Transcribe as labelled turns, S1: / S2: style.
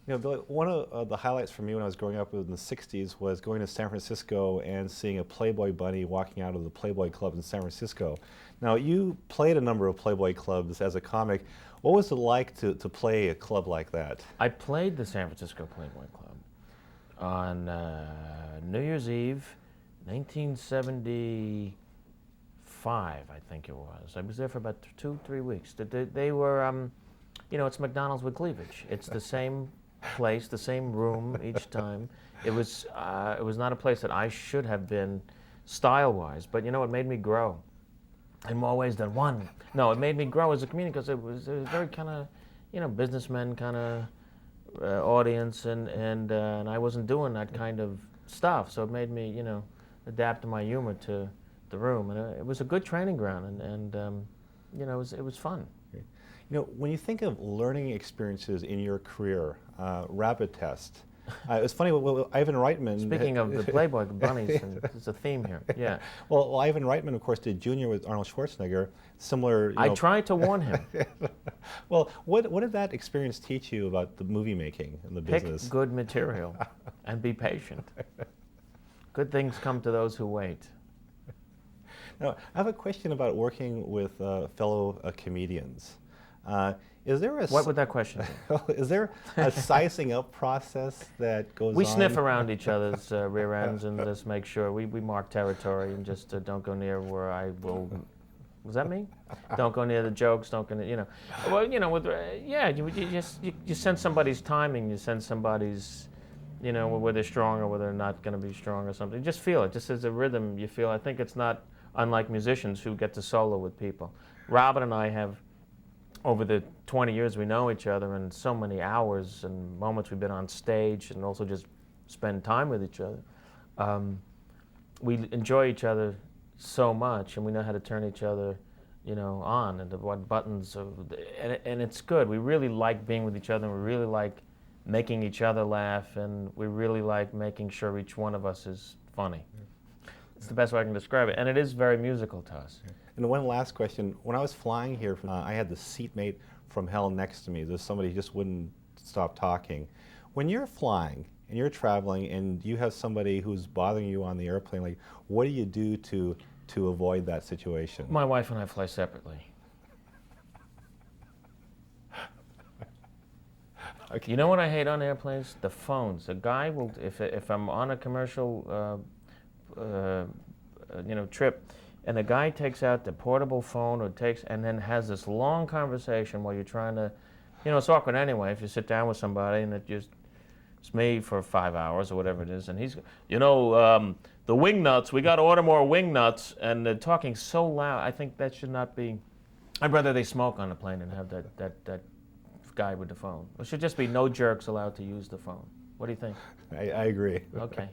S1: You know, Billy, one of the highlights for me when I was growing up in the 60s was going to San Francisco and seeing a Playboy bunny walking out of the Playboy Club in San Francisco. Now, you played a number of Playboy clubs as a comic. What was it like to play a club like that?
S2: I played the San Francisco Playboy Club on New Year's Eve, 1975, I think it was. I was there for about 2, 3 weeks. They were, you know, it's McDonald's with cleavage. It's the same place, the same room each time. It was not a place that I should have been style-wise, but you know, it made me grow in more ways than one. No, it made me grow as a comedian because it was very kind of, you know, businessmen kind of audience, and I wasn't doing that kind of stuff, so it made me, you know, adapt my humor to the room, and it was a good training ground, and you know, it was fun.
S1: You know, when you think of learning experiences in your career, rapid test, it's funny, Ivan Reitman...
S2: Speaking of the Playboy bunnies, and there's a theme here, yeah.
S1: Well, Ivan Reitman, of course, did Junior with Arnold Schwarzenegger, similar...
S2: I tried to warn him.
S1: Well, what did that experience teach you about the movie making and the business?
S2: Pick good material and be patient. Good things come to those who wait.
S1: Now, I have a question about working with fellow comedians. Is there a...
S2: What would that question be?
S1: Is there a sizing up process that goes on?
S2: We sniff around each other's rear ends and just make sure we mark territory and just don't go near where I will... Was that me? Don't go near the jokes, don't go near, you know. Well, you know, with, yeah, you sense somebody's timing, you sense somebody's, you know, whether they're strong or whether they're not going to be strong or something. You just feel it, just as a rhythm you feel. I think it's not unlike musicians who get to solo with people. Robin and I have, over the 20 years we know each other, and so many hours and moments we've been on stage and also just spend time with each other. We enjoy each other so much, and we know how to turn each other, you know, on, and what buttons, and it's good. We really like being with each other, and we really like making each other laugh, and we really like making sure each one of us is funny. It's the best way I can describe it, and it is very musical to us.
S1: And one last question. When I was flying here, I had the seatmate from hell next to me. There's somebody who just wouldn't stop talking. When you're flying and you're traveling and you have somebody who's bothering you on the airplane, like, what do you do to avoid that situation?
S2: My wife and I fly separately.
S1: Okay.
S2: You know what I hate on airplanes? The phones. A guy will, if I'm on a commercial, you know, trip, and the guy takes out the portable phone and then has this long conversation while you're trying to, you know, it's awkward anyway if you sit down with somebody and it's me for 5 hours or whatever it is, and he's, you know, the wing nuts, we got to order more wing nuts, and they're talking so loud. I think that should not be. I'd rather they smoke on the plane and have that guy with the phone. It should just be no jerks allowed to use the phone. What do you think?
S1: I agree.
S2: Okay.